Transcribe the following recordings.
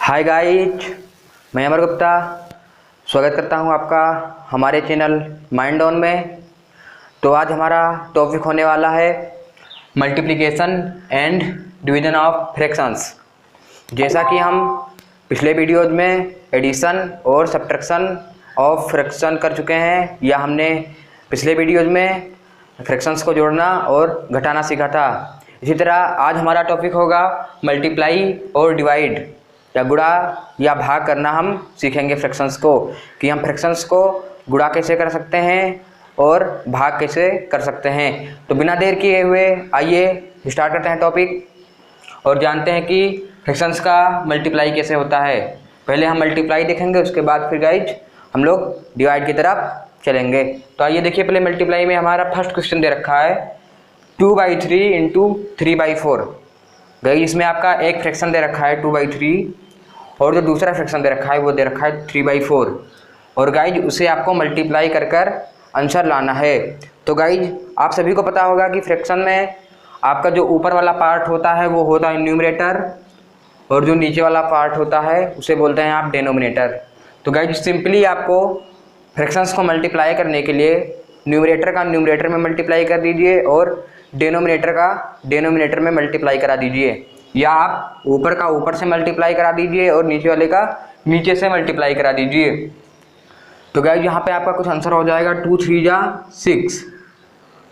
Hi guys, मैं अमर गुप्ता स्वागत करता हूं आपका हमारे चैनल माइंड ऑन में। तो आज हमारा टॉपिक होने वाला है multiplication and division of fractions. जैसा कि हम पिछले वीडियोज में एडिशन और सब्ट्रैक्शन ऑफ फ्रैक्शन कर चुके हैं, या हमने पिछले वीडियोज में फ्रैक्शंस को जोड़ना और घटाना सीखा था। इसी तरह आज हमारा टॉपिक होगा मल्टीप्लाई और डिवाइड, या गुणा या भाग करना हम सीखेंगे फ्रैक्शंस को, कि हम फ्रैक्शंस को गुणा कैसे कर सकते हैं और भाग कैसे कर सकते हैं। तो बिना देर किए हुए आइए स्टार्ट करते हैं टॉपिक और जानते हैं कि फ्रैक्शंस का मल्टीप्लाई कैसे होता है। पहले हम मल्टीप्लाई देखेंगे, उसके बाद फिर गाइज हम लोग डिवाइड की तरफ चलेंगे। तो आइए देखिए, पहले मल्टीप्लाई में हमारा फर्स्ट क्वेश्चन दे रखा है 2/3 इंटू 3/4। गाइज इसमें आपका एक फ्रैक्शन दे रखा है 2/3 और जो दूसरा फ्रैक्शन दे रखा है वो दे रखा है 3/4, और गाइज उसे आपको मल्टीप्लाई कर कर आंसर लाना है। तो गाइज आप सभी को पता होगा कि फ्रैक्शन में आपका जो ऊपर वाला पार्ट होता है वो होता है न्यूमरेटर, और जो नीचे वाला पार्ट होता है उसे बोलते हैं आप डिनोमिनेटर। तो गाइज सिंपली आपको फ्रैक्शंस को मल्टीप्लाई करने के लिए न्यूमरेटर का न्यूमरेटर में मल्टीप्लाई कर दीजिए और डिनोमिनेटर का डिनोमिनेटर में मल्टीप्लाई करा दीजिए, या आप ऊपर का ऊपर से मल्टीप्लाई करा दीजिए और नीचे वाले का नीचे से मल्टीप्लाई करा दीजिए। तो गाइज यहाँ पे आपका कुछ आंसर हो जाएगा 2 3 जा 6।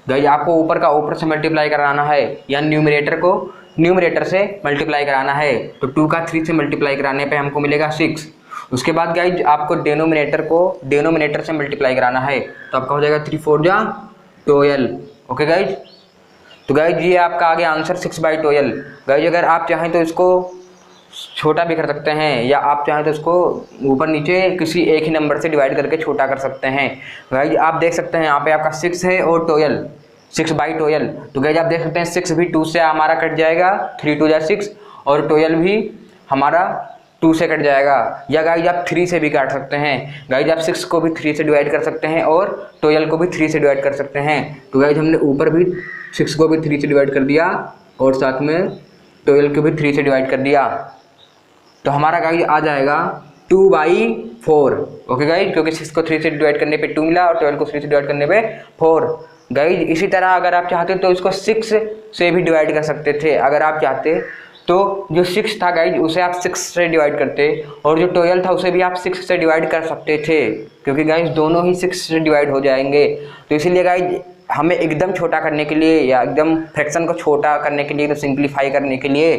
गाइज आपको ऊपर का ऊपर से मल्टीप्लाई कराना है, या न्यूमरेटर को न्यूमरेटर से मल्टीप्लाई कराना है। तो 2 का 3 से मल्टीप्लाई कराने पे हमको मिलेगा 6। उसके बाद गाइज आपको डिनोमिनेटर को डिनोमिनेटर से मल्टीप्लाई कराना है, तो आपका हो जाएगा 3 4 जा 12। ओके गाइज, तो गाइज ये आपका आ गया आंसर 6/12। गाइज अगर आप चाहें तो इसको छोटा भी कर सकते हैं, या आप चाहें तो इसको ऊपर नीचे किसी एक ही नंबर से डिवाइड करके छोटा कर सकते हैं। गाइज आप देख सकते हैं यहाँ पे आपका 6 है और 12, 6/12। तो गाइज आप देख सकते हैं 6 भी 2 से हमारा कट जाएगा, 3 2 जा 6, और 12 भी हमारा 2 से कट जाएगा। या गाइज आप 3 से भी काट सकते हैं। गाइज आप 6 को भी 3 से डिवाइड कर सकते हैं और 12 को भी 3 से डिवाइड कर सकते हैं। तो गाइज हमने ऊपर भी 6 को भी 3 से डिवाइड कर दिया और साथ में 12 को भी 3 से डिवाइड कर दिया। तो हमारा गाइज आ जाएगा 2/4। ओके गाइज, क्योंकि 6 को 3 से डिवाइड करने पे 2 मिला और 12 को 3 से डिवाइड करने पे 4। गाइज इसी तरह अगर आप चाहते तो इसको 6 से भी डिवाइड कर सकते थे। अगर आप चाहते तो जो 6 था गाइज उसे आप 6 से डिवाइड करते, और जो 12 था उसे भी आप 6 से डिवाइड कर सकते थे, क्योंकि गाइज दोनों ही 6 से डिवाइड हो जाएंगे। तो इसीलिए गाइज हमें एकदम छोटा करने के लिए, या एकदम फ्रैक्शन को छोटा करने के लिए, तो सिंप्लीफाई करने के लिए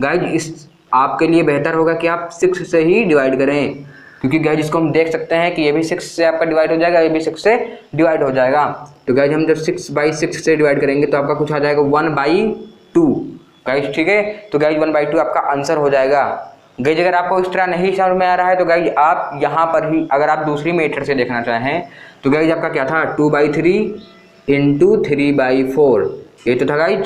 गाइज इस आपके लिए बेहतर होगा कि आप 6 से ही डिवाइड करें, क्योंकि गाइज इसको हम देख सकते हैं कि ये भी 6 से आपका डिवाइड हो जाएगा, ये भी 6 से डिवाइड हो जाएगा। तो गाइज हम जब 6/6 से डिवाइड करेंगे तो आपका कुछ आ जाएगा 1/2 गाइज, ठीक है। तो गाइज 1/2 आपका आंसर हो जाएगा। गाइज अगर आपको इस तरह नहीं समझ में आ रहा है तो गाइज आप यहाँ पर ही अगर आप दूसरी मेथड से देखना चाहें तो गाइज आपका क्या था 2/3 इंटू 3/4, ये तो था गाइज।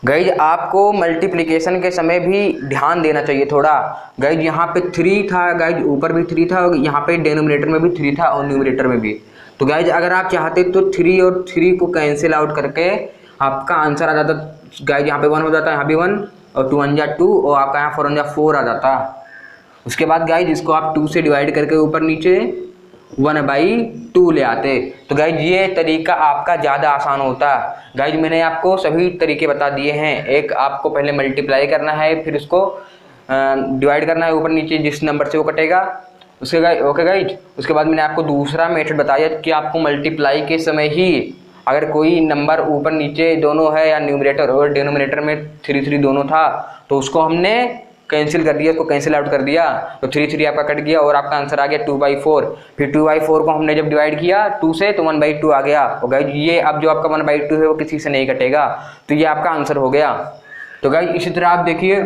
गाइज आपको मल्टीप्लिकेशन के समय भी ध्यान देना चाहिए थोड़ा। गाइज यहाँ पे 3 था, गाइज ऊपर भी 3 था, और यहाँ पे डिनोमिनेटर में भी 3 था और न्यूमरेटर में भी। तो गाइज अगर आप चाहते तो 3 और 3 को कैंसिल आउट करके आपका आंसर आ जाता। गाइज यहाँ पे 1 हो जाता, यहाँ भी 1, और 2 1 जा 2, और आपका यहाँ 4 1 जा 4 आ जाता। उसके बाद गाइज इसको आप 2 से डिवाइड करके ऊपर नीचे 1/2 ले आते। तो गाइज ये तरीका आपका ज़्यादा आसान होता। गाइज मैंने आपको सभी तरीके बता दिए हैं। एक आपको पहले मल्टीप्लाई करना है, फिर उसको डिवाइड करना है ऊपर नीचे जिस नंबर से वो कटेगा, उसके गाइज ओके गाइज। उसके बाद मैंने आपको दूसरा मेथड बताया कि आपको मल्टीप्लाई के समय ही अगर कोई नंबर ऊपर नीचे दोनों है, या न्यूमरेटर और डिनोमिनेटर में 3 3 दोनों था, तो उसको हमने कैंसिल कर दिया, उसको कैंसिल आउट कर दिया, तो 3 3 आपका कट गया और आपका आंसर आ गया 2/4। फिर 2/4 को हमने जब डिवाइड किया 2 से तो 1/2 आ गया। और गाइज ये अब जो आपका 1/2 है वो किसी से नहीं कटेगा, तो ये आपका आंसर हो गया। तो गाइज इसी तरह आप देखिए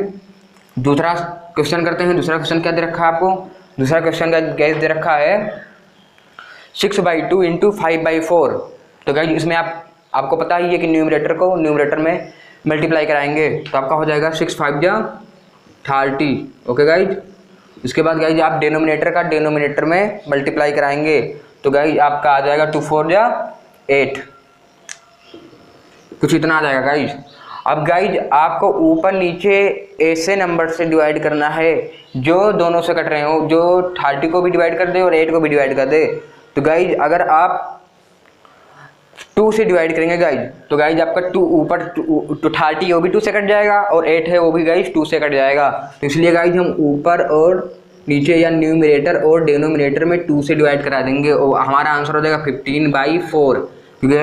दूसरा क्वेश्चन करते हैं। दूसरा क्वेश्चन क्या दे रखा है आपको? दूसरा क्वेश्चन का गाइज दे रखा है 6/2 इंटू 5/4। तो गाइज इसमें आपको पता ही है कि न्यूमरेटर को न्यूमरेटर में मल्टीप्लाई कराएंगे, तो आपका हो जाएगा 6 5 जा 30। ओके गाइज, उसके बाद गाइज आप डिनोमिनेटर का डिनोमिनेटर में मल्टीप्लाई कराएंगे, तो गाइज आपका आ जाएगा 2 4 जा 8, कुछ इतना आ जाएगा गाइज। अब गाइज आपको ऊपर नीचे ऐसे नंबर से डिवाइड करना है जो दोनों से कट रहे हो, जो 30 को भी डिवाइड कर दे और 8 को भी डिवाइड कर दे। तो गाइज अगर आप 2 से डिवाइड करेंगे गाइज, तो गाइज आपका 2 ऊपर तो 30 वो भी 2 से कट जाएगा और 8 है वो भी गाइज 2 से कट जाएगा। तो इसलिए गाइज हम ऊपर और नीचे या न्यूमरेटर और डिनोमिनेटर में 2 से डिवाइड करा देंगे और हमारा आंसर हो जाएगा 15/4। क्योंकि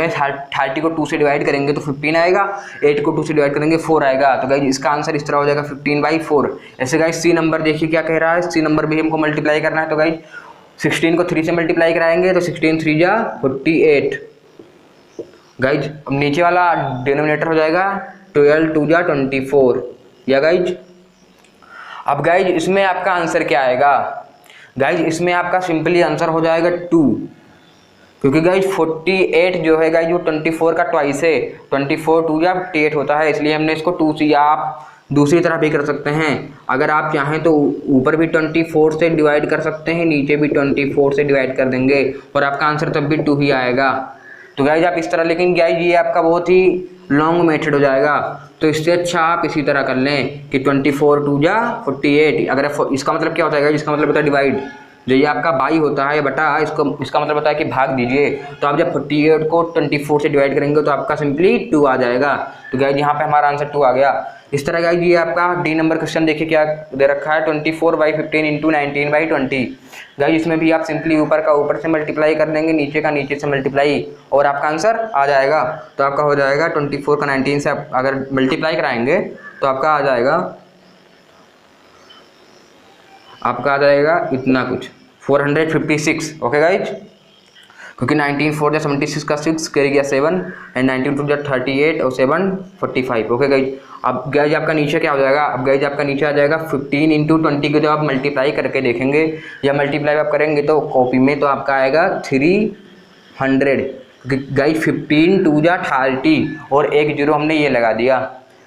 30 को 2 से डिवाइड करेंगे तो 15 आएगा, 8 को 2 से डिवाइड करेंगे 4 आएगा। तो गाइज इसका आंसर इस तरह हो जाएगा 15/4। ऐसे गाइज सी नंबर देखिए क्या कह रहा है, सी नंबर भी हमको मल्टीप्लाई करना है। तो गाइज 16 को 3 से मल्टीप्लाई कराएंगे तो 16 3 जा 48। गाइज अब नीचे वाला डिनोमिनेटर हो जाएगा 12 2 जा 24 या गाइज। अब गाइज इसमें आपका आंसर क्या आएगा, गाइज इसमें आपका सिंपली आंसर हो जाएगा 2, क्योंकि गाइज 48 जो है गाइज वो 24 का ट्वाइस है, 24 2 या 58 होता है, इसलिए हमने इसको 2 से, या आप दूसरी तरह भी कर सकते हैं। अगर आप चाहें तो ऊपर भी 24 से डिवाइड कर सकते हैं, नीचे भी 24 से डिवाइड कर देंगे और आपका आंसर तब भी 2 ही आएगा। तो गाइज आप इस तरह, लेकिन गाइज ये आपका बहुत ही लॉन्ग मेथड हो जाएगा, तो इससे अच्छा आप इसी तरह कर लें कि 24 2 जा 48। अगर इसका मतलब क्या होता है, इसका मतलब होता है डिवाइड, जो ये आपका बाई होता है बटा, इसका मतलब होता है कि भाग दीजिए। तो आप जब 48 को 24 से डिवाइड करेंगे तो आपका सिंपली 2 आ जाएगा। तो गाइज यहाँ पे हमारा आंसर 2 आ गया। इस तरह गाइज ये आपका डी नंबर क्वेश्चन देखिए क्या दे रखा है, 24/15 इंटू 19/20। गाइज इसमें भी आप सिंपली ऊपर का ऊपर से मल्टीप्लाई कर देंगे, नीचे का नीचे से मल्टीप्लाई, और आपका आंसर आ जाएगा। तो आपका हो जाएगा 24 का 19 से आप अगर मल्टीप्लाई कराएंगे तो आपका आ जाएगा इतना कुछ 456। ओके गाइज, क्योंकि 19 4 जा 76 का 6 कैरी गया 7 एंड 19 2 जा 38 और 7 45। ओके गाइज, अब गाइज आपका नीचे क्या हो जाएगा, अब गाइज आपका नीचे आ जाएगा 15 इंटू 20 को जब आप मल्टीप्लाई करके देखेंगे या मल्टीप्लाई आप करेंगे तो कॉपी में तो आपका आएगा 300। गाइज 15 2 जा 30 और एक जीरो हमने ये लगा दिया।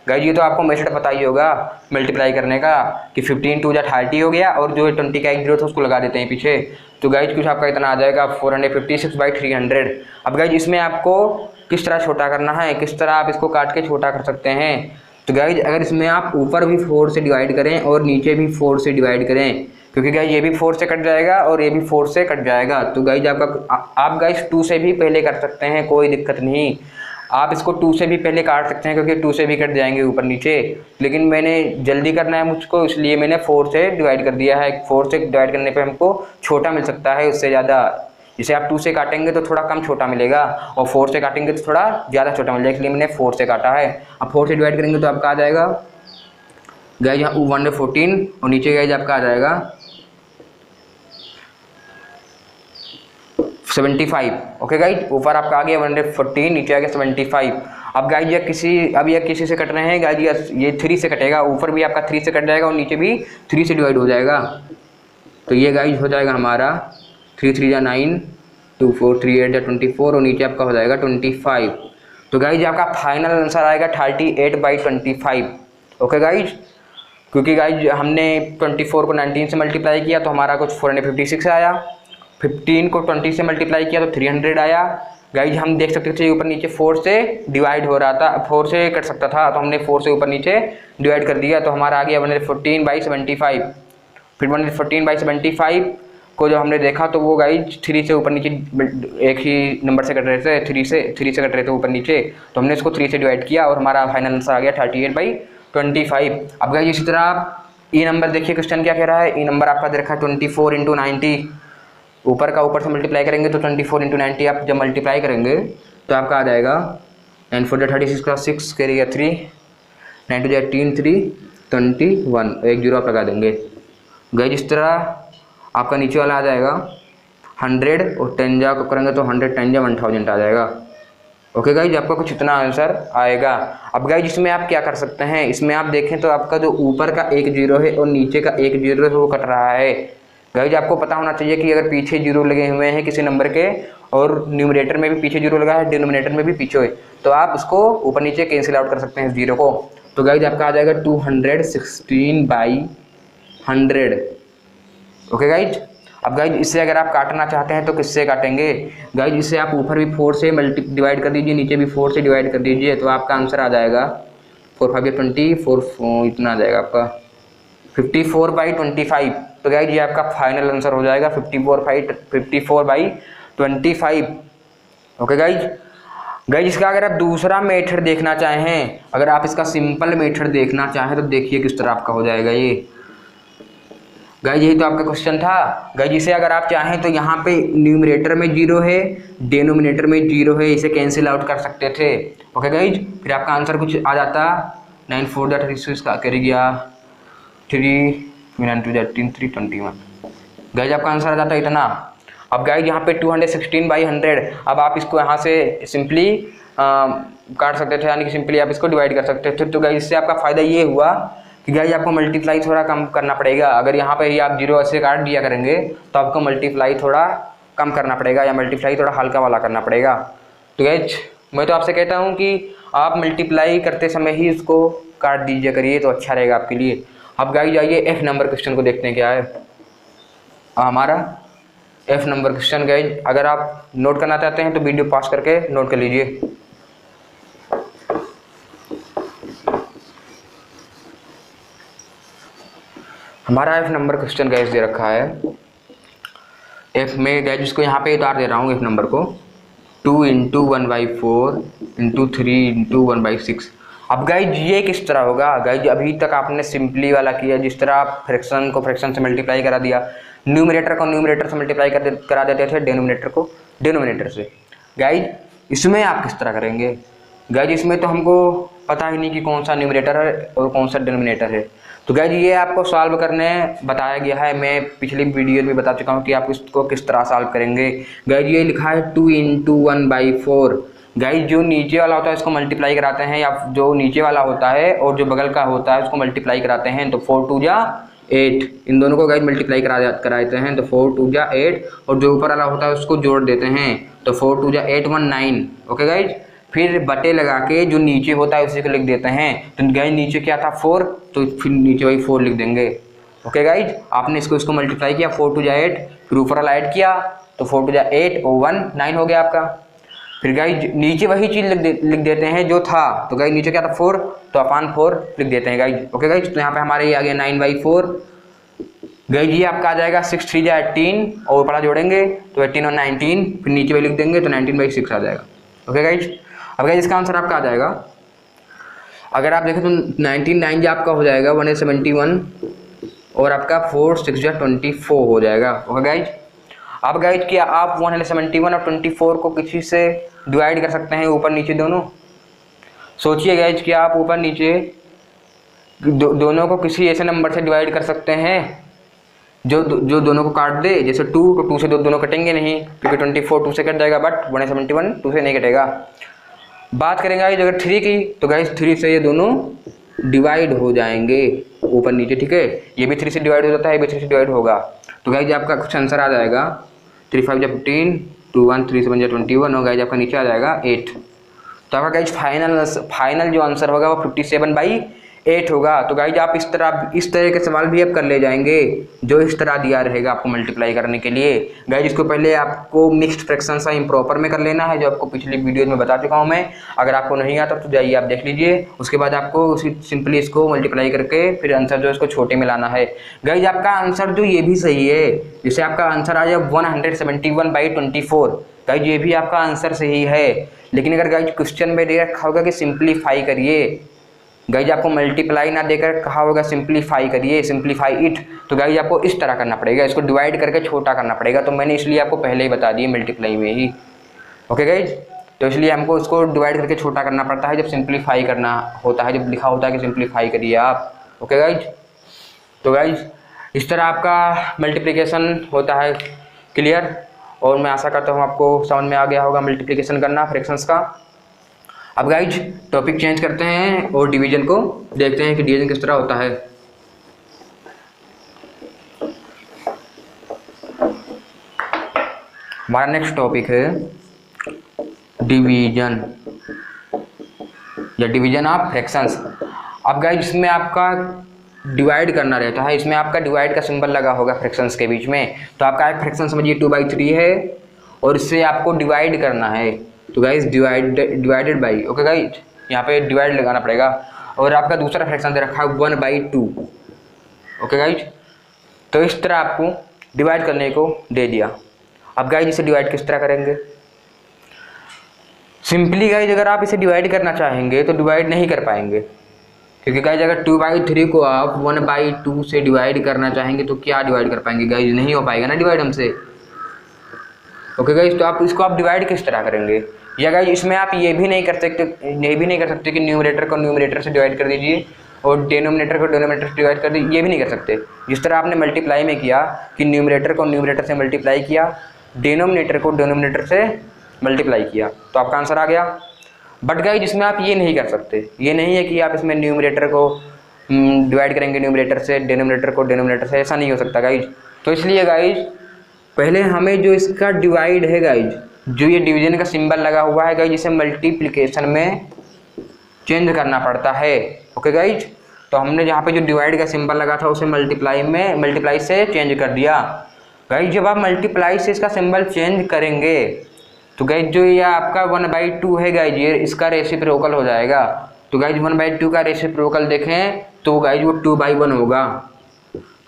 गाइज ये तो आपको मेथड पता ही होगा मल्टीप्लाई करने का कि 15 2 जा 30 हो गया और जो 20 का एक जीरो था उसको लगा देते हैं पीछे। तो गाइज कुछ आपका इतना आ जाएगा 456/300। अब गाइज इसमें आपको किस तरह छोटा करना है, किस तरह आप इसको काट के छोटा कर सकते हैं। तो गाइज अगर इसमें आप ऊपर भी 4 से डिवाइड करें और नीचे भी 4 से डिवाइड करें, क्योंकि गाइज ये भी 4 से कट जाएगा और ये भी 4 से कट जाएगा। तो गाइज आप गाइज 2 से भी पहले कर सकते हैं, कोई दिक्कत नहीं। आप इसको 2 से भी पहले काट सकते हैं क्योंकि 2 से भी कट जाएंगे ऊपर नीचे, लेकिन मैंने जल्दी करना है मुझको, इसलिए मैंने 4 से डिवाइड कर दिया है। 4 से डिवाइड करने पे हमको छोटा मिल सकता है उससे ज़्यादा। जैसे आप 2 से काटेंगे तो थोड़ा कम छोटा मिलेगा और 4 से काटेंगे तो थोड़ा ज़्यादा छोटा मिलेगा, इसलिए मैंने 4 से काटा है। अब 4 से डिवाइड करेंगे तो आपका आ जाएगा गाइज यहाँ 114 और नीचे गाइज आपका आ जाएगा 75। ओके गाइज, ऊपर आपका आ गया 114, नीचे आ गया 75। अब गाइज ये किसी से कट रहे हैं गाइज, ये 3 से कटेगा, ऊपर भी आपका 3 से कट जाएगा और नीचे भी 3 से डिवाइड हो जाएगा। तो ये गाइज हो जाएगा हमारा 3 3 जा 9 2 4 3 8 जा 24 और नीचे आपका हो जाएगा 25। तो गाइज आपका फाइनल आंसर आएगा 38/25। ओके गाइज, क्योंकि गाइज हमने 24 को 19 से मल्टीप्लाई किया तो हमारा कुछ 456 आया, 15 को 20 से मल्टीप्लाई किया तो 300 आया। गाइज हम देख सकते थे ऊपर नीचे 4 से डिवाइड हो रहा था, 4 से कट सकता था, तो हमने 4 से ऊपर नीचे डिवाइड कर दिया तो हमारा आ गया 114/75। फिर 114/75 को जब हमने देखा तो वो गाइज 3 से ऊपर नीचे एक ही नंबर से कट रहे थे, 3 से कट रहे थे ऊपर नीचे, तो हमने इसको 3 से डिवाइड किया और हमारा फाइनल आंसर आ गया 38/25। अब गाइज इसी तरह आप ई नंबर देखिए क्वेश्चन क्या कह रहा है। ई नंबर आपका दे रखा है 24 × 90, ऊपर का ऊपर से मल्टीप्लाई करेंगे तो 24 × 90 आप जब मल्टीप्लाई करेंगे तो आपका आ जाएगा 9 4 जा 36 का 6 कैरी गया 3 9 2 जा 18 3 21, एक जीरो आप लगा देंगे। गाइज इस तरह आपका नीचे वाला आ जाएगा 100 और 10 जा को करेंगे तो 100 10 जा 1000 आ जाएगा। ओके गाइज, आपका कुछ इतना आंसर आएगा। अब गाइज इसमें आप क्या कर सकते हैं, इसमें आप देखें तो आपका जो ऊपर का एक जीरो है और नीचे का एक जीरो है वो कट रहा है। गाइज आपको पता होना चाहिए कि अगर पीछे जीरो लगे हुए हैं किसी नंबर के और न्यूमरेटर में भी पीछे जीरो लगा है, डिनोमिनेटर में भी पीछे है, तो आप उसको ऊपर नीचे कैंसिल आउट कर सकते हैं जीरो को। तो गाइज आपका आ जाएगा 216/100। ओके गाइज, अब गाइज इससे अगर आप काटना चाहते हैं तो किससे काटेंगे। गाइज इससे आप ऊपर भी 4 से डिवाइड कर दीजिए, नीचे भी 4 से डिवाइड कर दीजिए, तो आपका आंसर आ जाएगा 4 5 24 इतना आ जाएगा आपका 54/25। तो गाइज ये आपका फाइनल आंसर हो जाएगा 54/25। Okay guys. गाइज इसका अगर आप दूसरा मेथड देखना चाहें, अगर आप इसका सिंपल मेथड देखना चाहें तो देखिए किस तरह आपका हो जाएगा ये। गाइज यही तो आपका क्वेश्चन था। गाइज इसे अगर आप चाहें तो यहाँ पे न्यूमरेटर में 0 है, डिनोमिनेटर में 0 है, इसे कैंसिल आउट कर सकते थे। ओके गाइज, फिर आपका आंसर कुछ आ जाता 9 4 36 का कर गया 3 9 2 18 3 21। गाइज आपका आंसर आ जाता इतना। अब गाइज यहाँ पे 216/100, अब आप इसको यहाँ से सिंपली काट सकते थे, यानी कि सिंपली आप इसको डिवाइड कर सकते थे। तो गाइज इससे आपका फ़ायदा ये हुआ कि गाइज आपको मल्टीप्लाई थोड़ा कम करना पड़ेगा। अगर यहाँ पे ही आप 0 ऐसे काट दिया करेंगे तो आपको मल्टीप्लाई थोड़ा कम करना पड़ेगा, या मल्टीप्लाई थोड़ा हल्का वाला करना पड़ेगा। तो गाइज मैं तो आपसे कहता हूँ कि आप मल्टीप्लाई करते समय ही इसको काट दीजिए करिए, तो अच्छा रहेगा आपके लिए। अब गाइज आइए F नंबर क्वेश्चन को देखते हैं क्या है हमारा F नंबर क्वेश्चन। गाइज अगर आप नोट करना चाहते हैं तो वीडियो पॉज करके नोट कर लीजिए। हमारा F number question guys they रखा है। F में गाइज इसको यहाँ पे उतार दे रहा हूँ F नंबर को 2 × 1/4 × 3 × 1/6। अब गाइज ये किस तरह होगा? गाइज अभी तक आपने सिंपली वाला किया, जिस तरह आप फ्रैक्शन को फ्रैक्शन से मल्टीप्लाई करा दिया, न्यूमरेटर को न्यूमरेटर से मल्टीप्लाई करा देते थे, डिनोमिनेटर को डिनोमिनेटर से। गाइज इसमें आप किस तरह करेंगे? गाइज इसमें तो हमको पता ही नहीं कि कौन सा न्यूमरेटर है और कौन सा डिनोमिनेटर है। तो गाइज ये आपको सॉल्व करने बताया गया है, मैं पिछली वीडियो में बता चुका हूँ कि आप इसको किस तरह सॉल्व करेंगे। गाइज ये लिखा है 2 × 1/4। गाइज जो नीचे वाला होता है इसको मल्टीप्लाई कराते हैं, या जो नीचे वाला होता है और जो बगल का होता है उसको मल्टीप्लाई कराते हैं। तो 4 2 जा 8, इन दोनों को गाइज मल्टीप्लाई करा देते हैं। तो 4 2 जा 8, और जो ऊपर वाला होता है उसको जोड़ देते हैं। तो 4 2 जा 8 1 9। ओके गाइज, फिर बटे लगा के जो नीचे होता है उसी को लिख देते हैं। तो गाइज नीचे क्या था 4, तो फिर नीचे वही 4 लिख देंगे। ओके गाइज, आपने इसको मल्टीप्लाई किया 4 2 जा 8, फिर ऊपर वाला ऐड किया तो 4 2 जा 8 और 1 9 हो गया आपका। फिर गाइज नीचे वही चीज़ लिख देते हैं जो था। तो गाइज नीचे क्या था 4, तो अपान 4 लिख देते हैं गाइज। ओके गाइज, तो यहाँ पे हमारे ये आ गया 9/4। गाइज ये आपका आ जाएगा 6 3 जा 18, और ऊपर जोड़ेंगे तो 18 और 19, फिर नीचे वही लिख देंगे तो 19/6 आ जाएगा। ओके गाइज, अब गाइज इसका आंसर आपका आ जाएगा, अगर आप देखें तो 99 जो आपका हो जाएगा 171, और आपका 4 6 जा 24 हो जाएगा। ओके गाइज, अब गाइज क्या आप 171 और 24 को किसी से डिवाइड कर सकते हैं, ऊपर नीचे दोनों? सोचिए गाइज कि आप ऊपर नीचे दोनों को किसी ऐसे नंबर से डिवाइड कर सकते हैं जो दोनों को काट दे। जैसे 2 तो 2 से दोनों कटेंगे नहीं, क्योंकि 24 2 से कट जाएगा, बट 171 2 से नहीं कटेगा। बात करेंगे गाइज अगर 3 की, तो गाइज 3 से ये दोनों डिवाइड हो जाएंगे ऊपर नीचे। ठीक है, ये भी 3 से डिवाइड हो जाता है, ये भी 3 से डिवाइड होगा। तो गाइज आपका कुछ आंसर आ जाएगा 3 5 जा 15, 2 1 3 7 जा 21, और गाइज आपका नीचे आ जाएगा 8। तो आपका गाइज फाइनल जो आंसर होगा वो 57/8 होगा। तो गाइज आप इस तरह के सवाल भी आप कर ले जाएंगे जो इस तरह दिया रहेगा आपको मल्टीप्लाई करने के लिए। गाइज इसको पहले आपको मिक्स्ड फ्रैक्शन सा इम्प्रॉपर में कर लेना है, जो आपको पिछली वीडियो में बता चुका हूँ मैं। अगर आपको नहीं आता तो जाइए आप देख लीजिए, उसके बाद आपको सिंपली इसको मल्टीप्लाई करके फिर आंसर जो इसको छोटे में लाना है। गाइज आपका आंसर जो ये भी सही है, जैसे आपका आंसर आ जाए 171/24। गाइज ये भी आपका आंसर सही है, लेकिन अगर गाइज क्वेश्चन में दे रखा होगा कि सिंप्लीफाई करिए, गाइज आपको मल्टीप्लाई ना देकर कहा होगा सिंप्लीफाई करिए, सिंप्लीफाई इट, तो गाइज आपको इस तरह करना पड़ेगा, इसको डिवाइड करके छोटा करना पड़ेगा। तो मैंने इसलिए आपको पहले ही बता दिया मल्टीप्लाई में ही। ओके गाइज, तो इसलिए हमको इसको डिवाइड करके छोटा करना पड़ता है जब सिंप्लीफाई करना होता है, जब लिखा होता है कि सिंप्लीफाई करिए आप। ओके गाइज, तो गाइज इस तरह आपका मल्टीप्लिकेशन होता है। क्लियर? और मैं आशा करता हूँ आपको समझ में आ गया होगा मल्टीप्लिकेशन करना फ्रैक्शंस का। अब गाइज टॉपिक चेंज करते हैं और डिवीजन को देखते हैं कि डिवीजन किस तरह होता है। हमारा नेक्स्ट टॉपिक है डिवीजन या डिवीजन ऑफ फ्रैक्शंस। अब गाइज इसमें आपका डिवाइड करना रहता है, इसमें आपका डिवाइड का सिंबल लगा होगा फ्रैक्शंस के बीच में। तो आपका एक फ्रैक्शन समझिए 2/3 है, और इससे आपको डिवाइड करना है। तो guys divided by, okay guys यहाँ पे डिवाइड लगाना पड़ेगा। और आपका दूसरा फ्रैक्शन दे रखा है 1/2। ओके गाइज, तो इस तरह आपको डिवाइड करने को दे दिया। अब गाइज इसे डिवाइड किस तरह करेंगे? सिंपली गाइज अगर आप इसे डिवाइड करना चाहेंगे तो डिवाइड नहीं कर पाएंगे, क्योंकि गाइज अगर 2/3 को आप 1/2 से डिवाइड करना चाहेंगे तो क्या डिवाइड कर पाएंगे गाइज? नहीं हो पाएगा ना डिवाइड हमसे। ओके गाइज, तो आप इसको डिवाइड किस तरह करेंगे? या गाइज इसमें आप ये भी नहीं कर सकते कि न्यूमरेटर को न्यूमरेटर से डिवाइड कर दीजिए और डिनोमिनेटर को डिनोमिनेटर से डिवाइड कर दीजिए, ये भी नहीं कर सकते। जिस तरह आपने मल्टीप्लाई में किया कि न्यूमरेटर को न्यूमरेटर से मल्टीप्लाई किया, डिनोमिनेटर को डिनोमिनेटर से मल्टीप्लाई किया, तो आपका आंसर आ गया। बट गाइज इसमें आप ये नहीं कर सकते, ये नहीं है कि आप इसमें न्यूमरेटर को डिवाइड करेंगे न्यूमरेटर से, डिनोमिनेटर को डिनोमिनेटर से, ऐसा नहीं हो सकता गाइज। तो इसलिए गाइज पहले हमें जो इसका डिवाइड है गाइज, जो ये डिवीजन का सिंबल लगा हुआ है गाइज, इसे मल्टीप्लिकेशन में चेंज करना पड़ता है। ओके गाइज, तो हमने जहाँ पे जो डिवाइड का सिंबल लगा था उसे मल्टीप्लाई से चेंज कर दिया। गाइज जब आप मल्टीप्लाई से इसका सिंबल चेंज करेंगे तो गाइज जो ये आपका 1/2 है गाइज, ये इसका रेसिप्रोकल हो जाएगा। तो गाइज 1/2 का रेसिप्रोकल देखें तो गाइज वो 2/1 होगा।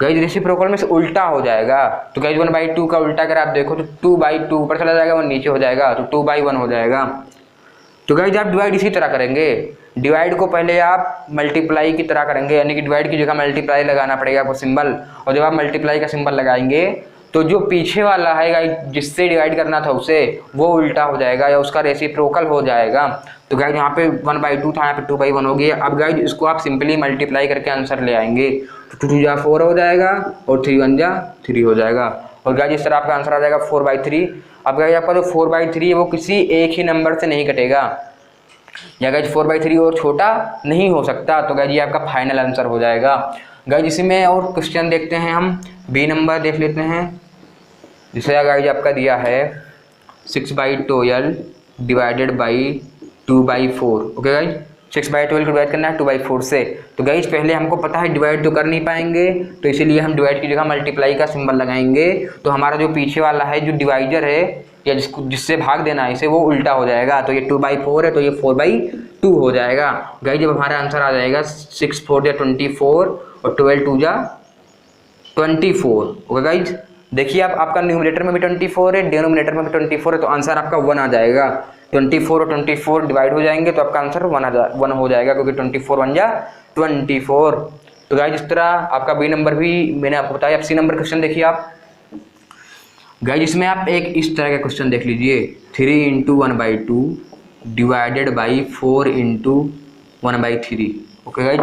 गाइज रेसिप्रोकल में से उल्टा हो जाएगा, तो गाइज 1/2 का उल्टा अगर आप देखो तो 2/2 ऊपर चला जाएगा, वो नीचे हो जाएगा, तो 2/1 हो जाएगा। तो गाइज आप डिवाइड इसी तरह करेंगे, डिवाइड को पहले आप मल्टीप्लाई की तरह करेंगे, यानी कि डिवाइड की जगह मल्टीप्लाई लगाना पड़ेगा आपको सिंबल, और जब आप मल्टीप्लाई का सिंबल लगाएंगे तो जो पीछे वाला है गाइज जिससे डिवाइड करना था उसे, वो उल्टा हो जाएगा या उसका रेसिप्रोकल हो जाएगा। तो गाइज यहाँ पे 1/2 था, यहाँ पे 2/1 हो गया। अब गाइज इसको आप सिंपली मल्टीप्लाई करके आंसर ले आएंगे, तो 2 जा 4 हो जाएगा और 3 1 जा 3 हो जाएगा, और गाइज इस तरह आपका आंसर आ जाएगा 4/3। अब गाइज आपका जो 4/3 है वो किसी एक ही नंबर से नहीं कटेगा, या गाइज 4/3 और छोटा नहीं हो सकता, तो गाइज ये आपका फाइनल आंसर हो जाएगा। गाइज इसी में और क्वेश्चन देखते हैं हम, बी नंबर देख लेते हैं, जिसे गाइज आपका दिया है 6/12 डिवाइडेड बाई 2/4। ओके गाइज, 6/12 को डिवाइड करना है 2/4 से। तो गाइज पहले हमको पता है डिवाइड तो कर नहीं पाएंगे, तो इसीलिए हम डिवाइड की जगह मल्टीप्लाई का सिंबल लगाएंगे। तो हमारा जो पीछे वाला है जो डिवाइजर है या जिससे भाग देना है इसे, वो उल्टा हो जाएगा। तो ये 2/4 है तो ये 4/2 हो जाएगा। गाइज जब हमारा आंसर आ जाएगा 6 4 जा 24 और 12 2 जा 24। ओके गाइज, देखिए आप आपका न्यूमरेटर में भी 24 है, डिनोमिनेटर में भी 24 है, तो आंसर आपका 1 आ जाएगा। 24 और 24 डिवाइड हो जाएंगे तो आपका आंसर 1 हो जाएगा, क्योंकि 24 1 जा 24। तो गाइज इस तरह आपका बी नंबर भी मैंने आपको बताया। अब सी नंबर क्वेश्चन देखिए आप गाइज, इसमें आप एक इस तरह का क्वेश्चन देख लीजिए, 3 × 1/2 डिवाइडेड बाई 4 × 1/3। ओके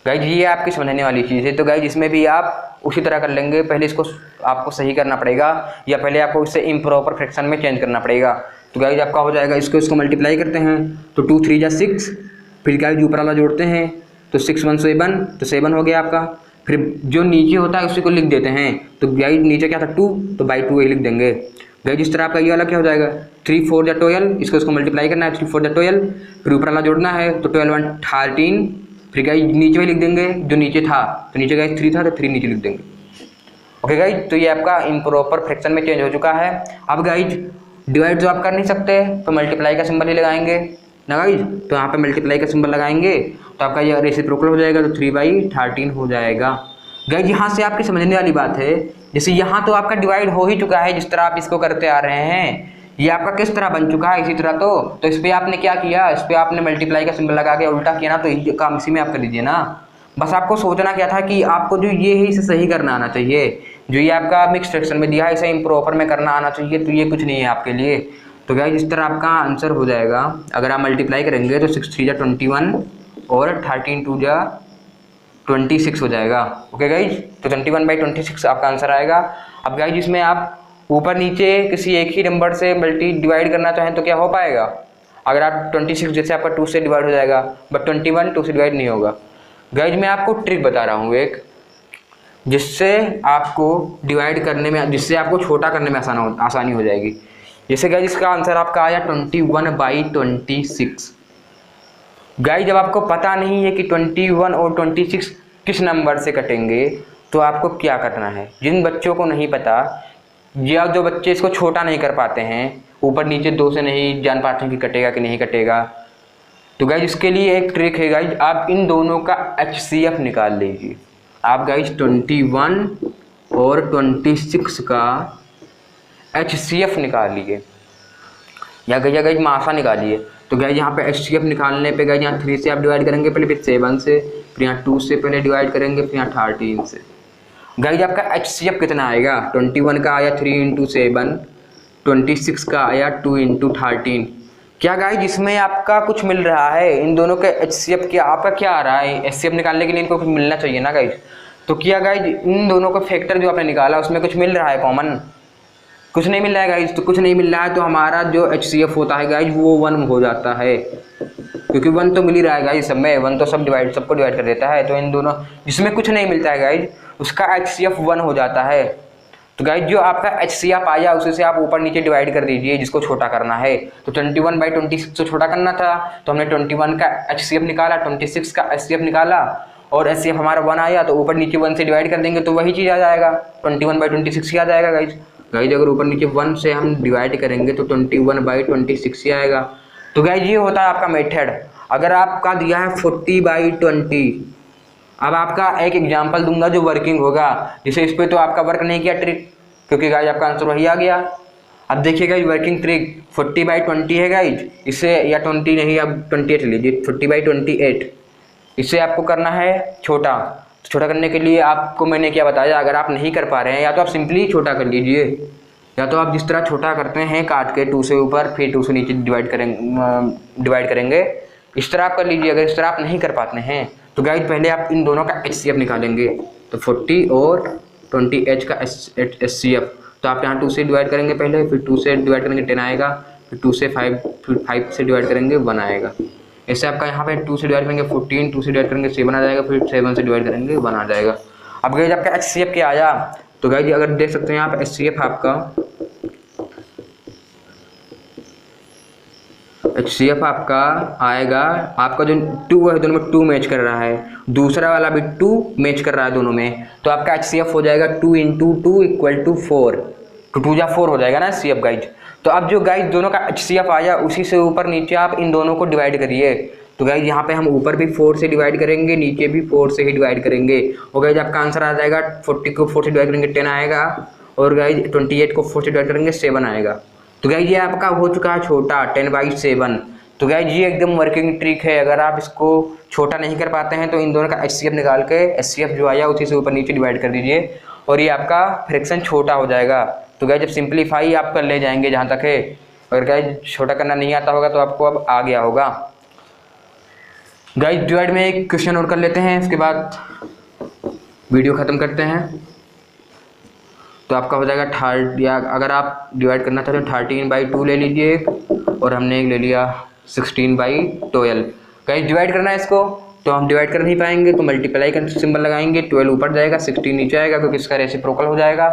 गाइज ये आपकी समझने वाली चीज़ है। तो गाइज इसमें भी आप उसी तरह कर लेंगे, पहले इसको आपको सही करना पड़ेगा या पहले आपको इसे इम्प्रॉपर फ्रैक्शन में चेंज करना पड़ेगा। तो गाइज आपका हो जाएगा, इसको मल्टीप्लाई करते हैं तो 2 3 जा 6, फिर गाइज ऊपर वाला जोड़ते हैं तो 6 1 7, तो 7 हो गया आपका। फिर जो नीचे होता है उसी को लिख देते हैं, तो गाइज नीचे क्या था 2, तो 2 ही लिख देंगे। गाइज इस तरह आपका ये वाला क्या हो जाएगा 3 4 जा 12, इसको मल्टीप्लाई करना है 3 4 जा 12, फिर ऊपर वाला जोड़ना है तो 12 1 13, फिर गाइज नीचे में लिख देंगे जो नीचे था, तो नीचे गाइज 3 था तो 3 नीचे लिख देंगे। ओके गाइज, तो ये आपका इम्प्रॉपर फ्रैक्शन में चेंज हो चुका है। अब गाइज डिवाइड जो आप कर नहीं सकते तो मल्टीप्लाई का सिंबल ही लगाएंगे ना गाइज, तो यहाँ पे मल्टीप्लाई का सिंबल लगाएंगे तो आपका ये रेसिप्रोकल हो जाएगा, तो 3/13 हो जाएगा। गाइज यहाँ से आपकी समझने वाली बात है, जैसे यहाँ तो आपका डिवाइड हो ही चुका है, जिस तरह आप इसको करते आ रहे हैं ये आपका किस तरह बन चुका है इसी तरह। तो इस पर आपने क्या किया, इस पर आपने मल्टीप्लाई का सिंबल लगा के उल्टा किया ना, तो ये काम इसी में आप कर लीजिए ना। बस आपको सोचना क्या था कि आपको जो ये है इसे सही करना आना चाहिए, जो ये आपका मिक्स फ्रैक्शन में दिया है इसे इम्प्रॉपर में करना आना चाहिए, तो ये कुछ नहीं है आपके लिए। तो गाइज इस तरह आपका आंसर हो जाएगा, अगर आप मल्टीप्लाई करेंगे तो 6 3 जा 21 और 13 2 जा 26 हो जाएगा। ओके गाइज, तो 21/26 आपका आंसर आएगा। अब गाइज इसमें आप ऊपर नीचे किसी एक ही नंबर से डिवाइड करना चाहें तो क्या हो पाएगा, अगर आप 26 जैसे आपका 2 से डिवाइड हो जाएगा, बट 21 2 से डिवाइड नहीं होगा। गाइज मैं आपको ट्रिक बता रहा हूँ एक, जिससे आपको डिवाइड करने में, जिससे आपको छोटा करने में आसानी हो जाएगी। जैसे गाइज इसका आंसर आपका आया 21/26। गाइज जब आपको पता नहीं है कि 21 और 26 किस नंबर से कटेंगे तो आपको क्या करना है। जिन बच्चों को नहीं पता या जो बच्चे इसको छोटा नहीं कर पाते हैं, ऊपर नीचे 2 से नहीं जान पाते हैं कि कटेगा कि नहीं कटेगा, तो गाइज इसके लिए एक ट्रिक है गाइज, आप इन दोनों का HCF निकाल लीजिए। आप गाइज 21 और 26 का HCF निकाल लीजिए, या गाइज मासा निकालिए। तो गाइज यहाँ पे HCF निकालने पे गाइज यहाँ 3 से आप डिवाइड करेंगे पहले, फिर 7 से, फिर यहाँ 2 से पहले डिवाइड करेंगे, फिर यहाँ 13 से। गाइज आपका HCF कितना आएगा? 21 का आया 3 × 7, 26 का आया 2 × 13। क्या गाइज इसमें आपका कुछ मिल रहा है? इन दोनों के HCF क्या आपका क्या आ रहा है? HCF निकालने के लिए इनको कुछ मिलना चाहिए ना गाइज। तो क्या गाइज इन दोनों का फैक्टर जो आपने निकाला उसमें कुछ मिल रहा है कॉमन? कुछ नहीं मिल रहा है गाइज। तो कुछ नहीं मिल रहा है तो हमारा जो HCF होता है गाइज वो 1 हो जाता है, क्योंकि 1 तो मिल ही रहा है गाइज सब में, 1 तो सबको डिवाइड कर देता है। तो इन दोनों जिसमें कुछ नहीं मिलता है गाइज उसका HCF 1 हो जाता है। तो गाइज जो आपका HCF आया उसे से आप ऊपर नीचे डिवाइड कर दीजिए जिसको छोटा करना है। तो 21/26 को छोटा करना था तो हमने 21 का HCF निकाला, 26 का HCF निकाला और HCF हमारा 1 आया, तो ऊपर नीचे 1 से डिवाइड कर देंगे तो वही चीज़ आ जाएगा, 21/26 ही आ जाएगा गाइज। गाइज अगर ऊपर नीचे 1 से हम डिवाइड करेंगे तो 21/26 ही आएगा। तो गाइज ये होता है आपका मेथड। अगर आपका दिया है 40/20, अब आपका एक एग्जांपल दूंगा जो वर्किंग होगा, जैसे इस पर तो आपका वर्क नहीं किया ट्रिक, क्योंकि गाइज आपका आंसर वही आ गया। अब देखिए गाइज वर्किंग ट्रिक 40/20 है गाइज, इससे या 20 नहीं, अब 28 लीजिए, 40/28 इससे आपको करना है छोटा। छोटा करने के लिए आपको मैंने क्या बताया, अगर आप नहीं कर पा रहे हैं या तो आप सिंपली छोटा कर लीजिए, या तो आप जिस तरह छोटा करते हैं काट के 2 से ऊपर फिर 2 से नीचे डिवाइड करेंगे, इस तरह आप कर लीजिए। अगर इस तरह आप नहीं कर पाते हैं तो गाइज पहले आप इन दोनों का HCF निकालेंगे। तो 40 और 20H का HCF, तो आप यहाँ 2 से डिवाइड करेंगे पहले, फिर 2 से डिवाइड करेंगे 10 आएगा, फिर 2 से 5, फिर 5 से डिवाइड करेंगे 1 आएगा। ऐसे आपका यहाँ पे 2 से डिवाइड करेंगे 14, 2 से डिवाइड करेंगे 7 आ जाएगा, फिर 7 से डिवाइड करेंगे 1 आ जाएगा। अब गाइज आपका HCF क्या आया? तो गाइज अगर देख सकते हैं आप HCF आपका आएगा, आपका जो 2 है दोनों में 2 मैच कर रहा है, दूसरा वाला भी 2 मैच कर रहा है दोनों में, तो आपका HCF हो जाएगा 2 × 2 = 4, तो 2 जा 4 हो जाएगा ना HCF गाइज। तो अब जो गाइज दोनों का HCF आया उसी से ऊपर नीचे आप इन दोनों को डिवाइड करिए। तो गाइज यहाँ पे हम ऊपर भी 4 से डिवाइड करेंगे, नीचे भी 4 से ही डिवाइड करेंगे, और गाइज आपका आंसर आ जाएगा 40 को 4 से डिवाइड करेंगे 10 आएगा, और गाइज 28 को 4 से डिवाइड करेंगे 7 आएगा। तो गाइज ये आपका हो चुका है छोटा 10/7। तो गाइज ये एकदम वर्किंग ट्रिक है। अगर आप इसको छोटा नहीं कर पाते हैं तो इन दोनों का HCF निकाल के HCF जो आया उसी से ऊपर नीचे डिवाइड कर दीजिए और ये आपका फ्रैक्शन छोटा हो जाएगा। तो गाइज जब सिंप्लीफाई आप कर ले जाएंगे जहाँ तक है, अगर गाइज छोटा करना नहीं आता होगा तो आपको अब आ गया होगा। गाइज डिवाइड में एक क्वेश्चन और कर लेते हैं, उसके बाद वीडियो ख़त्म करते हैं। तो आपका हो जाएगा या अगर आप डिवाइड करना चाहते हो 13/2 ले लीजिए एक, और हमने एक ले लिया 16/12। गाइज डिवाइड करना है इसको, तो हम डिवाइड कर नहीं पाएंगे तो मल्टीप्लाई का सिंबल लगाएंगे, 12 ऊपर जाएगा 16 नीचे आएगा, क्योंकि इसका रेसिप्रोकल हो जाएगा।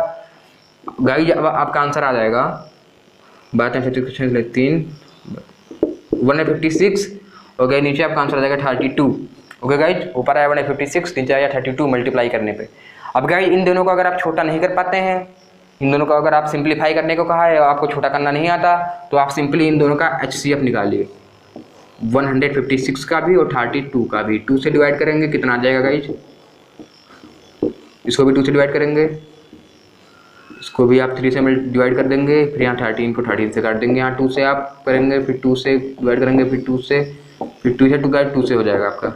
गाइज अब आपका आंसर आ जाएगा 3 156, और गाइज नीचे आपका आंसर आ जाएगा 32। ओके गाइज ऊपर आया 156, नीचे आया 32 मल्टीप्लाई करने पे। अब गाइज इन दोनों को अगर आप छोटा नहीं कर पाते हैं, इन दोनों को अगर आप सिंप्लीफाई करने को कहा है और आपको छोटा करना नहीं आता, तो आप सिंपली इन दोनों का HCF निकालिए, 156 का भी और 32 का भी। 2 से डिवाइड करेंगे कितना आ जाएगा गाइज, इसको भी 2 से डिवाइड करेंगे, इसको भी आप 3 से डिवाइड कर देंगे, फिर यहाँ 13 को 13 से काट देंगे, यहाँ 2 से आप करेंगे, फिर 2 से डिवाइड करेंगे, फिर 2 से गाइज 2 से हो जाएगा आपका।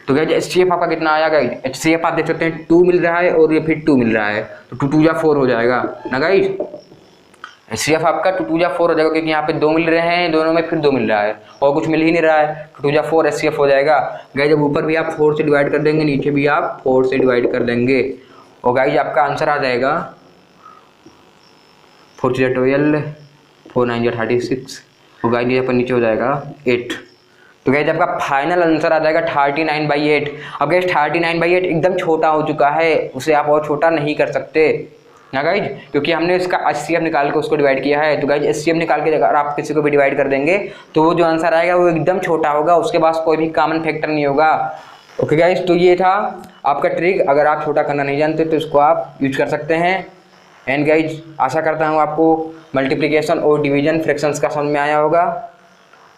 तो गाइज HCF आपका कितना आया गाइज? HCF आप देख सकते हैं 2 मिल रहा है और ये फिर 2 मिल रहा है, तो 2 या 4 हो जाएगा ना गाइज। HCF आपका 2 या 4 हो जाएगा, क्योंकि यहाँ पे 2 मिल रहे हैं, दोनों में फिर 2 मिल रहा है और कुछ मिल ही नहीं रहा है, 2 या 4 HCF हो जाएगा। गाइज जब ऊपर भी आप 4 से डिवाइड कर देंगे, नीचे भी आप 4 से डिवाइड कर देंगे, और गाइज आपका आंसर आ जाएगा 4 × 12, 4 × 9 = 36, और गाइज यहाँ पर नीचे हो जाएगा 8। तो गाइज आपका फाइनल आंसर आ जाएगा 39/8। अब गाइज 39/8 एकदम छोटा हो चुका है, उसे आप और छोटा नहीं कर सकते ना गाइज, क्योंकि हमने इसका HCF निकाल के उसको डिवाइड किया है। तो गाइज HCF निकाल के अगर आप किसी को भी डिवाइड कर देंगे तो वो जो आंसर आएगा वो एकदम छोटा होगा, उसके पास कोई भी कॉमन फैक्टर नहीं होगा। ओके गाइज, तो ये था आपका ट्रिक। अगर आप छोटा करना नहीं जानते तो इसको आप यूज कर सकते हैं। एंड गाइज आशा करता हूँ आपको मल्टीप्लिकेशन और डिवीजन फ्रैक्शंस का समझ में आया होगा,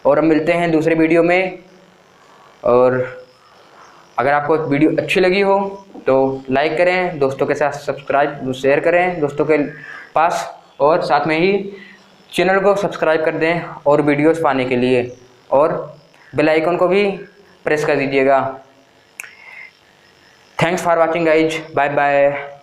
और हम मिलते हैं दूसरे वीडियो में। और अगर आपको वीडियो अच्छी लगी हो तो लाइक करें, दोस्तों के साथ सब्सक्राइब शेयर करें दोस्तों के पास, और साथ में ही चैनल को सब्सक्राइब कर दें और वीडियोस पाने के लिए, और बेल आइकन को भी प्रेस कर दीजिएगा। Thanks for watching guys, bye bye.